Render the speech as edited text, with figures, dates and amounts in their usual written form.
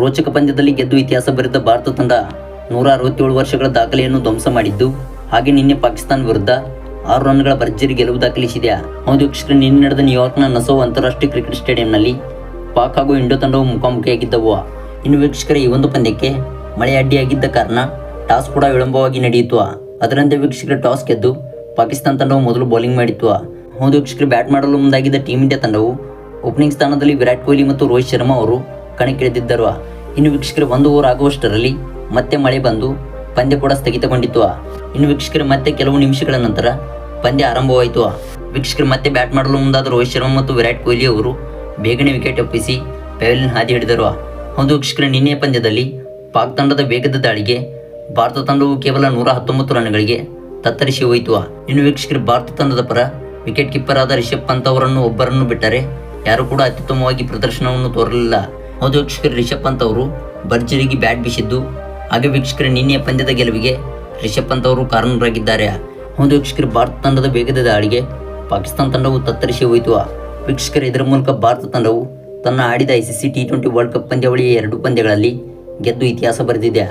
ರೋಚಕ ಪಂದ್ಯದಲ್ಲಿ ಗೆದ್ದು ಇತಿಹಾಸ ಬರೆದ ಭಾರತ ತಂಡ 167 ವರ್ಷಗಳ ದಾಖಲೆಯನ್ನು ಧ್ವಂಸ ಮಾಡಿದ್ದು, ಹಾಗೆ ನಿನ್ನೆ ಪಾಕಿಸ್ತಾನ ವಿರುದ್ಧ 6 ರನ್ಗಳ ಭರ್ಜರಿ ಗೆಲುವು ದಾಖಲಿಸಿದೆ. ಹೌದು ವೀಕ್ಷಕರೇ, ನಿನ್ನೆ ನಡೆದ ನ್ಯೂಯಾರ್ಕ್ನ ನಸೌ ಅಂತಾರಾಷ್ಟ್ರೀಯ ಕ್ರಿಕೆಟ್ ಸ್ಟೇಡಿಯಂನಲ್ಲಿ ಪಾಕ್ ಹಾಗೂ ಇಂಡೋ ತಂಡವು ಮುಖಾಮುಖಿಯಾಗಿದ್ದವು. ಇನ್ನು ವೀಕ್ಷಕರೇ, ಈ ಒಂದು ಪಂದ್ಯಕ್ಕೆ ಮಳೆ ಅಡ್ಡಿಯಾಗಿದ್ದ ಕಾರಣ ಟಾಸ್ ಕೂಡ ವಿಳಂಬವಾಗಿ ನಡೆಯಿತು. ಅದರಂತೆ ವೀಕ್ಷಕರೇ, ಟಾಸ್ ಗೆದ್ದು ಪಾಕಿಸ್ತಾನ ತಂಡವು ಮೊದಲು ಬೌಲಿಂಗ್ ಮಾಡಿತ್ತು. ಹೌದು ವೀಕ್ಷಕರೇ, ಬ್ಯಾಟ್ ಮಾಡಲು ಮುಂದಾಗಿದ್ದ ಟೀಮ್ ಇಂಡಿಯಾ ತಂಡವು ಓಪನಿಂಗ್ ಸ್ಥಾನದಲ್ಲಿ ವಿರಾಟ್ ಕೊಹ್ಲಿ ಮತ್ತು ರೋಹಿತ್ ಶರ್ಮಾ ಅವರು ಕಣಕ್ಕಿಳಿದಿದ್ದರು. ಇನ್ನು ವೀಕ್ಷಕರೇ, 1 ಓವರ್ ಆಗುವಷ್ಟರಲ್ಲಿ ಮತ್ತೆ ಮಳೆ ಬಂದು ಪಂದ್ಯ ಕೂಡ ಸ್ಥಗಿತಗೊಂಡಿತ್ತು. ಇನ್ನು ವೀಕ್ಷಕರೇ, ಮತ್ತೆ ಕೆಲವು ನಿಮಿಷಗಳ ನಂತರ ಪಂದ್ಯ ಆರಂಭವಾಯಿತು. ವೀಕ್ಷಕರೇ, ಮತ್ತೆ ಬ್ಯಾಟ್ ಮಾಡಲು ಮುಂದಾದ ರೋಹಿತ್ ಶರ್ಮಾ ಮತ್ತು ವಿರಾಟ್ ಕೊಹ್ಲಿ ಅವರು ಬೇಗನೆ ವಿಕೆಟ್ ಒಪ್ಪಿಸಿ ಪೆವಿಲಿಯನ್ ಹಾದಿ ಹಿಡಿದರು. ಹೌದು ವೀಕ್ಷಕರೇ, ನಿನ್ನೆಯ ಪಂದ್ಯದಲ್ಲಿ ಪಾಕ್ ತಂಡದ ವೇಗದ ದಾಳಿಗೆ ಭಾರತ ತಂಡವು ಕೇವಲ 119 ರನ್ಗಳಿಗೆ ತತ್ತರಿಸಿ ಹೋಯಿತು. ಇನ್ನು ವೀಕ್ಷಕರೇ, ಭಾರತ ತಂಡದ ಪರ ವಿಕೆಟ್ ಕೀಪರ್ ಆದ ರಿಷಬ್ ಪಂತ್ ಅವರನ್ನು ಒಬ್ಬರನ್ನು ಬಿಟ್ಟರೆ ಯಾರು ಕೂಡ ಅತ್ಯುತ್ತಮವಾಗಿ ಪ್ರದರ್ಶನವನ್ನು ತೋರಲಿಲ್ಲ. ಹೌದು ವೀಕ್ಷಕರೇ, ರಿಷಬ್ ಪಂತ್ ಅವರು ಭರ್ಜರಿಗೆ ಬ್ಯಾಟ್ ಬೀಸಿದ್ದು, ಹಾಗೆ ವೀಕ್ಷಕರೇ, ನಿನ್ನೆಯ ಪಂದ್ಯದ ಗೆಲುವಿಗೆ ರಿಷಬ್ ಪಂತ್ ಅವರು ಕಾರಣರಾಗಿದ್ದಾರೆ. ಹೌದು ವೀಕ್ಷಕರೇ, ಭಾರತ ತಂಡದ ವೇಗದ ದಾಳಿಗೆ ಪಾಕಿಸ್ತಾನ ತಂಡವು ತತ್ತರಿಸಿ ಹೋಯಿತು. ವೀಕ್ಷಕರೇ, ಇದರ ಮೂಲಕ ಭಾರತ ತಂಡವು ತನ್ನ ಆಡಿದ ICC T20 ವರ್ಲ್ಡ್ ಕಪ್ ಪಂದ್ಯಾವಳಿಯ 2 ಪಂದ್ಯಗಳಲ್ಲಿ ಗೆದ್ದು ಇತಿಹಾಸ ಬರೆದಿದೆ.